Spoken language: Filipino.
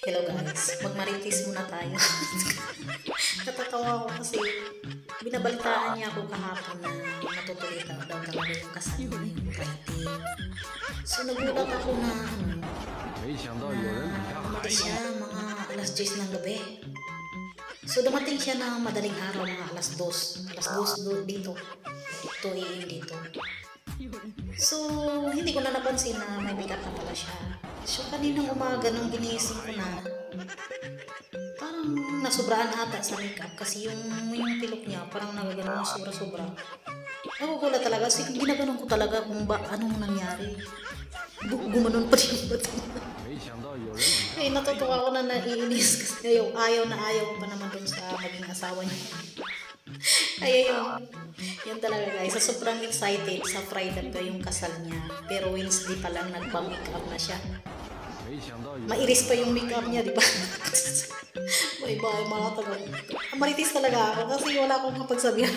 Hello guys, magmarites muna tayo. Natatawa ako kasi binabalitaan niya ako kahapon na matutuloy daw talaga yung kasal niya yung writing. So nagulat ako na dumating siya mga alas 10 ng gabi. So dumating siya na madaling araw mga alas 2. Alas 2 dito. 2 AM dito. So hindi ko na napansin na may makeup na pala siya. So kaninang umaga nung ginising ko na parang nasubraan ata sa makeup kasi yung pilok niya parang nagagano sobra-sobra. Nagugulat talaga kasi ginaganon ko talaga kung anong nangyari. Gumanon pa rin yung bato. Eh natutuwa ako na naiinis kasi ayaw na ayaw pa naman dun sa maging asawa niya. Ay, yun talaga guys. So, sobrang excited sa Friday pa yung kasal niya. Pero Wednesday pa lang nagpa-makeup na siya. Mairis pa yung makeup niya, di ba? Bye-bye, mga tagal. Maritis talaga ako kasi wala akong kapagsabihan.